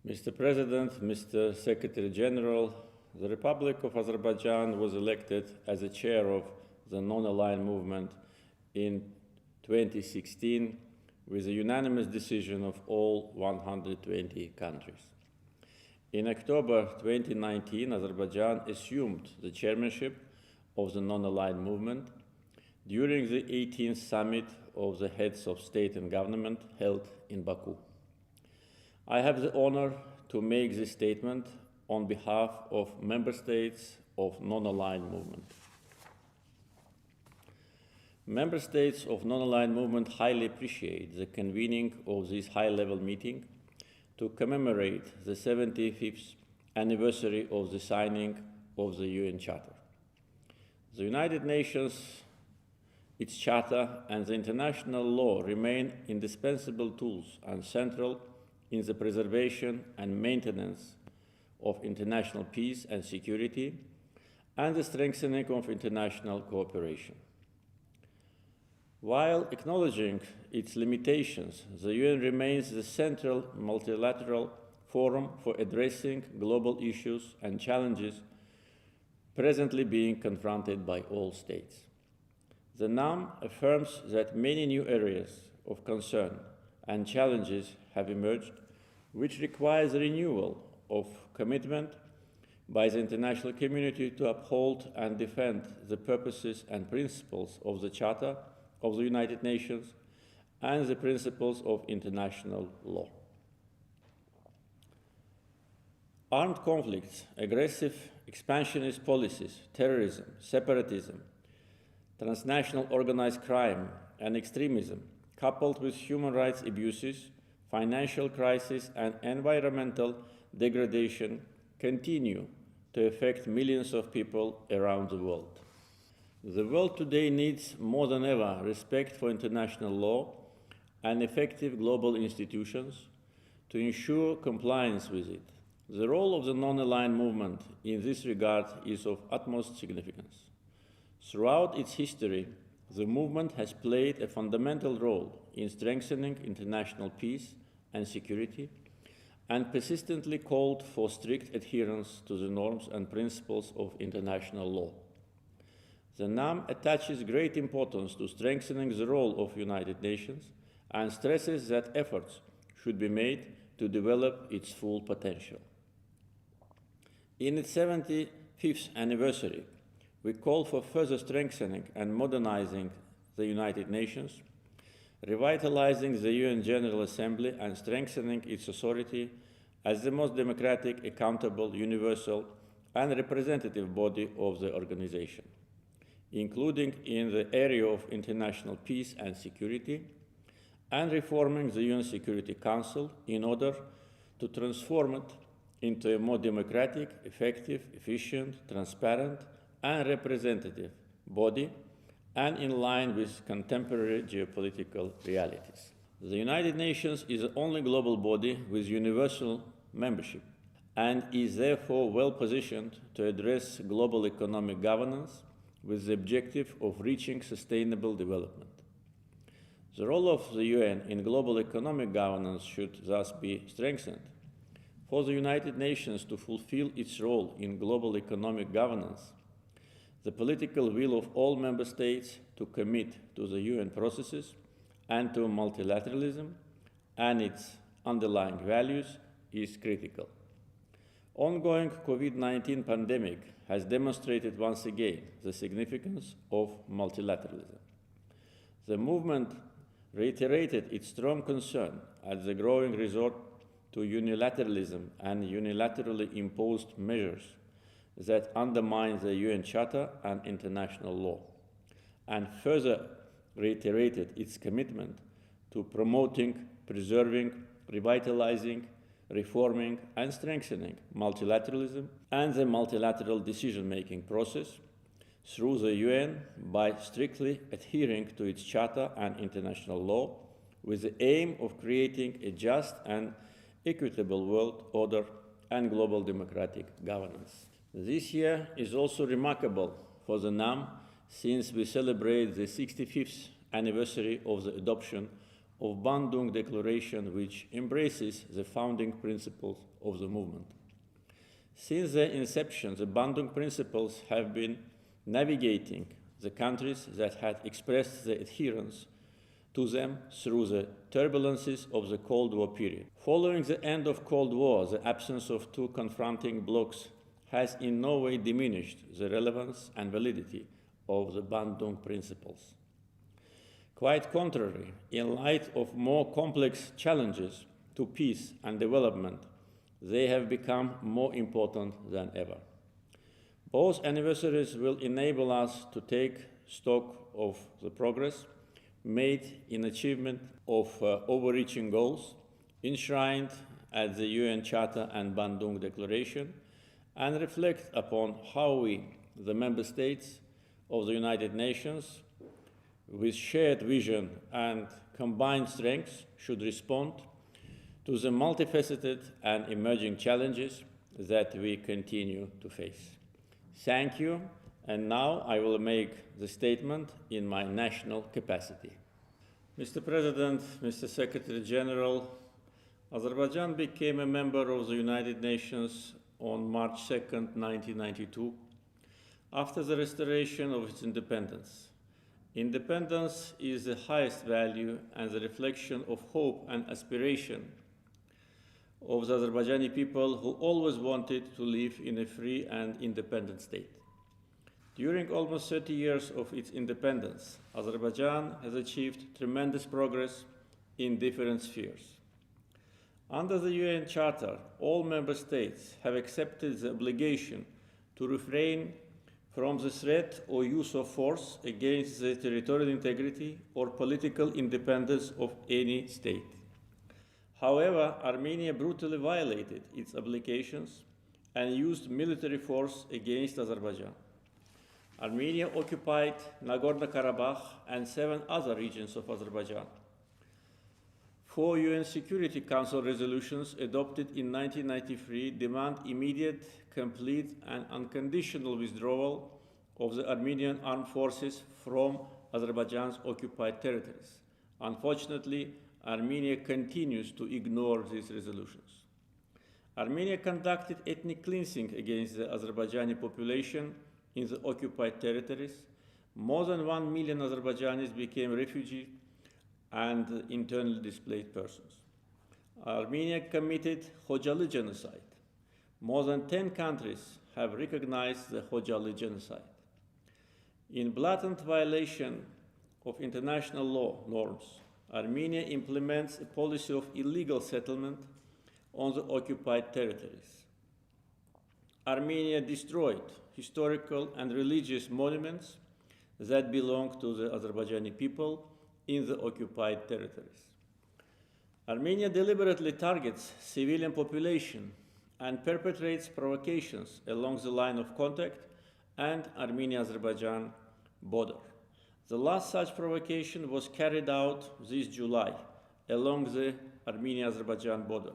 Mr. President, Mr. Secretary General, the Republic of Azerbaijan was elected as the chair of the non-aligned movement in 2016 with a unanimous decision of all 120 countries. In October 2019, Azerbaijan assumed the chairmanship of the non-aligned movement during the 18th summit of the heads of state and government held in Baku. I have the honor to make this statement on behalf of member states of non-aligned movement. Member states of non-aligned movement highly appreciate the convening of this high-level meeting to commemorate the 75th anniversary of the signing of the UN Charter. The United Nations, its Charter, and the international law remain indispensable tools and central in the preservation and maintenance of international peace and security and the strengthening of international cooperation. While acknowledging its limitations, the UN remains the central multilateral forum for addressing global issues and challenges presently being confronted by all states. The NAM affirms that many new areas of concern and challenges have emerged, which requires a renewal of commitment by the international community to uphold and defend the purposes and principles of the Charter of the United Nations and the principles of international law. Armed conflicts, aggressive expansionist policies, terrorism, separatism, transnational organized crime and extremism, coupled with human rights abuses, financial crisis, and environmental degradation, continue to affect millions of people around the world. The world today needs more than ever respect for international law and effective global institutions to ensure compliance with it. The role of the non-aligned movement in this regard is of utmost significance. Throughout its history, the movement has played a fundamental role in strengthening international peace and security, and persistently called for strict adherence to the norms and principles of international law. The NAM attaches great importance to strengthening the role of United Nations and stresses that efforts should be made to develop its full potential. In its 75th anniversary, we call for further strengthening and modernizing the United Nations, revitalizing the UN General Assembly and strengthening its authority as the most democratic, accountable, universal, and representative body of the organization, including in the area of international peace and security, and reforming the UN Security Council in order to transform it into a more democratic, effective, efficient, transparent, and representative body, and in line with contemporary geopolitical realities. The United Nations is the only global body with universal membership and is therefore well positioned to address global economic governance with the objective of reaching sustainable development. The role of the UN in global economic governance should thus be strengthened. For the United Nations to fulfill its role in global economic governance, the political will of all member states to commit to the UN processes and to multilateralism and its underlying values is critical. Ongoing COVID-19 pandemic has demonstrated once again the significance of multilateralism. The movement reiterated its strong concern at the growing resort to unilateralism and unilaterally imposed measures that undermine the UN Charter and international law, and further reiterated its commitment to promoting, preserving, revitalizing, reforming, and strengthening multilateralism and the multilateral decision-making process through the UN by strictly adhering to its Charter and international law with the aim of creating a just and equitable world order and global democratic governance. This year is also remarkable for the NAM since we celebrate the 65th anniversary of the adoption of Bandung Declaration, which embraces the founding principles of the movement. Since their inception, the Bandung Principles have been navigating the countries that had expressed their adherence to them through the turbulences of the Cold War period. Following the end of Cold War, the absence of two confronting blocs has in no way diminished the relevance and validity of the Bandung Principles. Quite contrary, in light of more complex challenges to peace and development, they have become more important than ever. Both anniversaries will enable us to take stock of the progress made in achievement of overreaching goals enshrined at the UN Charter and Bandung Declaration, and reflect upon how we, the member states of the United Nations, with shared vision and combined strengths, should respond to the multifaceted and emerging challenges that we continue to face. Thank you, and now I will make the statement in my national capacity. Mr. President, Mr. Secretary General, Azerbaijan became a member of the United Nations on March 2, 1992, after the restoration of its independence. Independence is the highest value and the reflection of hope and aspiration of the Azerbaijani people, who always wanted to live in a free and independent state. During almost 30 years of its independence, Azerbaijan has achieved tremendous progress in different spheres. Under the UN Charter, all member states have accepted the obligation to refrain from the threat or use of force against the territorial integrity or political independence of any state. However, Armenia brutally violated its obligations and used military force against Azerbaijan. Armenia occupied Nagorno-Karabakh and 7 other regions of Azerbaijan. 4 UN Security Council resolutions adopted in 1993 demand immediate, complete, and unconditional withdrawal of the Armenian armed forces from Azerbaijan's occupied territories. Unfortunately, Armenia continues to ignore these resolutions. Armenia conducted ethnic cleansing against the Azerbaijani population in the occupied territories. More than 1 million Azerbaijanis became refugees and internally displaced persons. Armenia committed Khojaly genocide. More than 10 countries have recognized the Khojaly genocide. In blatant violation of international law norms, Armenia implements a policy of illegal settlement on the occupied territories. Armenia destroyed historical and religious monuments that belong to the Azerbaijani people in the occupied territories. Armenia deliberately targets civilian population and perpetrates provocations along the line of contact and Armenia-Azerbaijan border. The last such provocation was carried out this July along the Armenia-Azerbaijan border.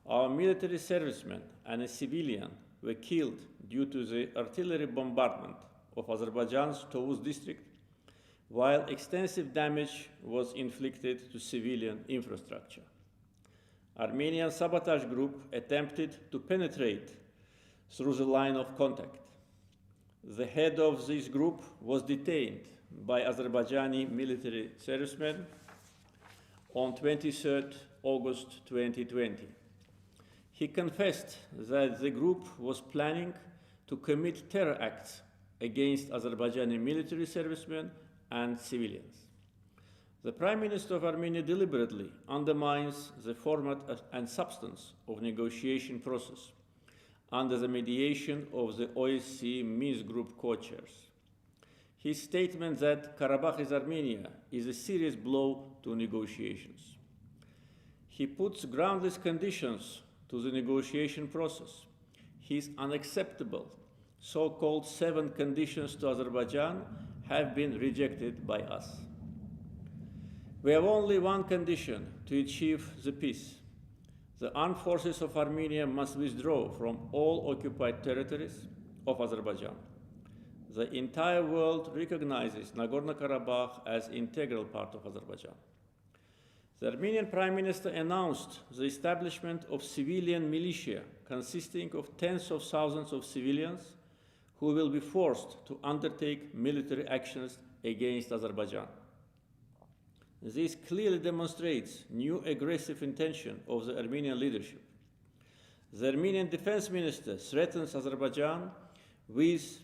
Our military servicemen and a civilian were killed due to the artillery bombardment of Azerbaijan's Tovuz district, while extensive damage was inflicted to civilian infrastructure. Armenian sabotage group attempted to penetrate through the line of contact. The head of this group was detained by Azerbaijani military servicemen on 23 August 2020. He confessed that the group was planning to commit terror acts against Azerbaijani military servicemen and civilians. The Prime Minister of Armenia deliberately undermines the format and substance of negotiation process under the mediation of the OSCE Minsk Group co-chairs. His statement that Karabakh is Armenia is a serious blow to negotiations. He puts groundless conditions to the negotiation process. His unacceptable so-called 7 conditions to Azerbaijan have been rejected by us. We have only one condition to achieve the peace. The armed forces of Armenia must withdraw from all occupied territories of Azerbaijan. The entire world recognizes Nagorno-Karabakh as an integral part of Azerbaijan. The Armenian Prime Minister announced the establishment of civilian militia consisting of tens of thousands of civilians who will be forced to undertake military actions against Azerbaijan. This clearly demonstrates new aggressive intention of the Armenian leadership. The Armenian Defense Minister threatens Azerbaijan with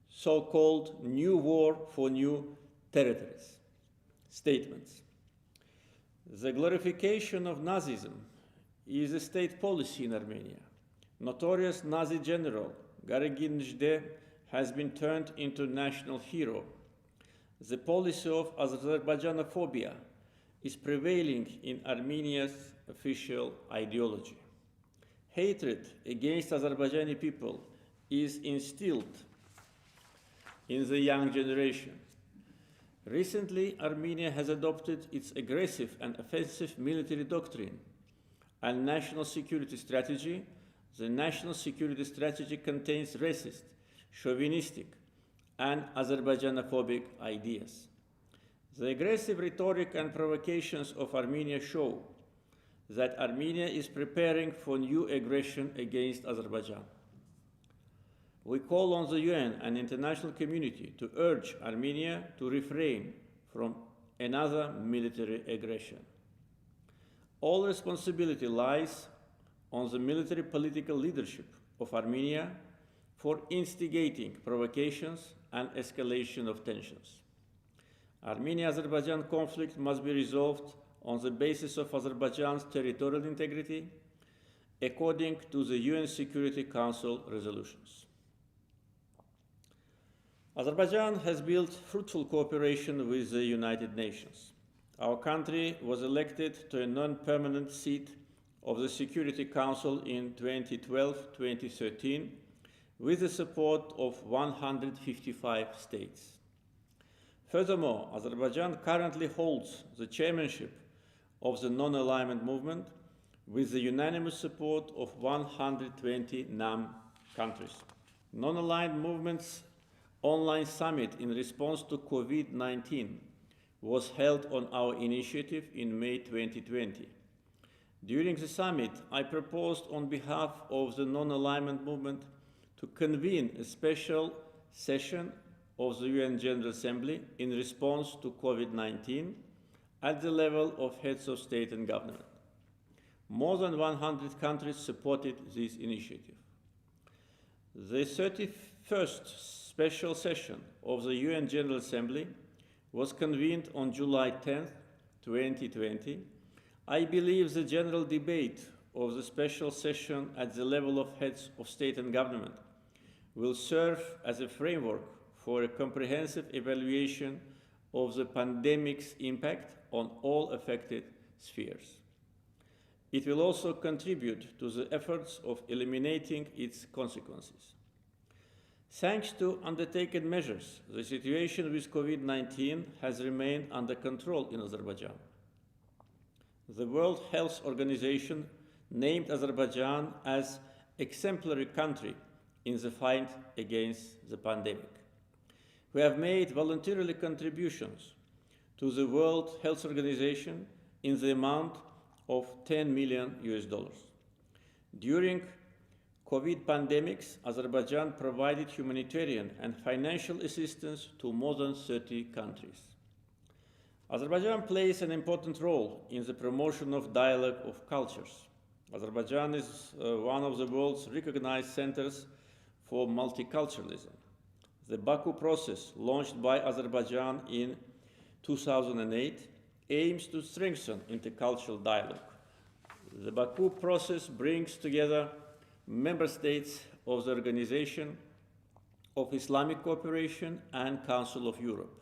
so-called new war for new territories statements. The glorification of Nazism is a state policy in Armenia. Notorious Nazi general Garagin Njde has been turned into national hero. The policy of Azerbaijanophobia is prevailing in Armenia's official ideology. Hatred against Azerbaijani people is instilled in the young generation. Recently, Armenia has adopted its aggressive and offensive military doctrine and national security strategy. The national security strategy contains racist, chauvinistic, and Azerbaijanophobic ideas. The aggressive rhetoric and provocations of Armenia show that Armenia is preparing for new aggression against Azerbaijan. We call on the UN and international community to urge Armenia to refrain from another military aggression. All responsibility lies on the military political leadership of Armenia for instigating provocations and escalation of tensions. Armenia-Azerbaijan conflict must be resolved on the basis of Azerbaijan's territorial integrity according to the UN Security Council resolutions. Azerbaijan has built fruitful cooperation with the United Nations. Our country was elected to a non-permanent seat of the Security Council in 2012-2013 with the support of 155 states. Furthermore, Azerbaijan currently holds the chairmanship of the non-alignment movement with the unanimous support of 120 NAM countries. Non-aligned movement's online summit in response to COVID-19 was held on our initiative in May 2020. During the summit, I proposed on behalf of the non-alignment movement to convene a special session of the UN General Assembly in response to COVID-19 at the level of heads of state and government. More than 100 countries supported this initiative. The 31st special session of the UN General Assembly was convened on July 10, 2020. I believe the general debate of the special session at the level of heads of state and government will serve as a framework for a comprehensive evaluation of the pandemic's impact on all affected spheres. It will also contribute to the efforts of eliminating its consequences. Thanks to undertaken measures, the situation with COVID-19 has remained under control in Azerbaijan. The World Health Organization named Azerbaijan as exemplary country in the fight against the pandemic. We have made voluntarily contributions to the World Health Organization in the amount of $10 million. During COVID pandemics, Azerbaijan provided humanitarian and financial assistance to more than 30 countries. Azerbaijan plays an important role in the promotion of dialogue of cultures. Azerbaijan is one of the world's recognized centers for multiculturalism. The Baku process, launched by Azerbaijan in 2008, aims to strengthen intercultural dialogue. The Baku process brings together member states of the Organization of Islamic Cooperation and Council of Europe.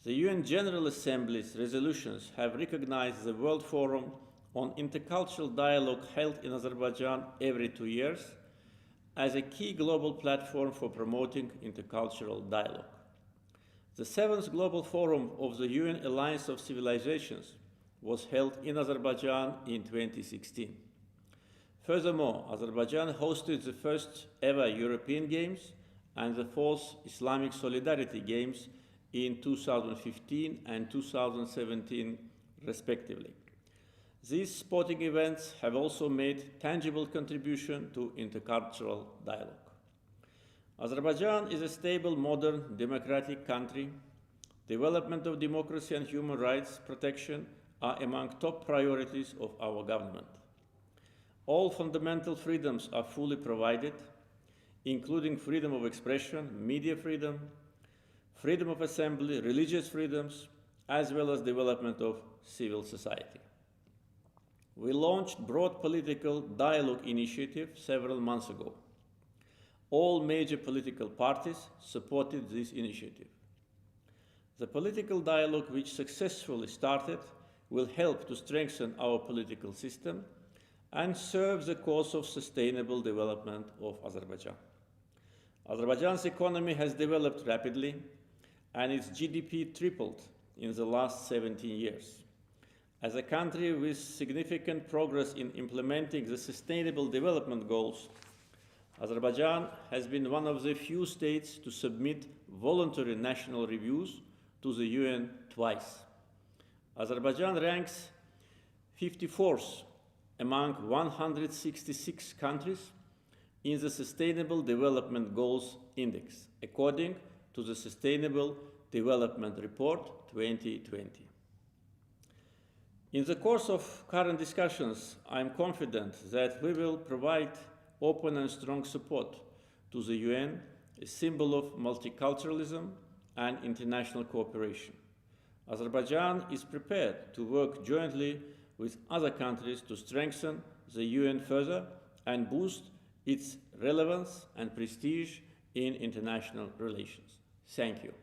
The UN General Assembly's resolutions have recognized the World Forum on Intercultural Dialogue held in Azerbaijan every 2 years as a key global platform for promoting intercultural dialogue. The 7th Global Forum of the UN Alliance of Civilizations was held in Azerbaijan in 2016. Furthermore, Azerbaijan hosted the first ever European Games and the 4th Islamic Solidarity Games in 2015 and 2017, respectively. These sporting events have also made tangible contribution to intercultural dialogue. Azerbaijan is a stable, modern, democratic country. Development of democracy and human rights protection are among top priorities of our government. All fundamental freedoms are fully provided, including freedom of expression, media freedom, freedom of assembly, religious freedoms, as well as development of civil society. We launched broad political dialogue initiative several months ago. All major political parties supported this initiative. The political dialogue which successfully started will help to strengthen our political system and serve the cause of sustainable development of Azerbaijan. Azerbaijan's economy has developed rapidly, and its GDP tripled in the last 17 years. As a country with significant progress in implementing the Sustainable Development Goals, Azerbaijan has been one of the few states to submit voluntary national reviews to the UN twice. Azerbaijan ranks 54th among 166 countries in the Sustainable Development Goals Index, according to the Sustainable Development Report 2020. In the course of current discussions, I am confident that we will provide open and strong support to the UN, a symbol of multiculturalism and international cooperation. Azerbaijan is prepared to work jointly with other countries to strengthen the UN further and boost its relevance and prestige in international relations. Thank you.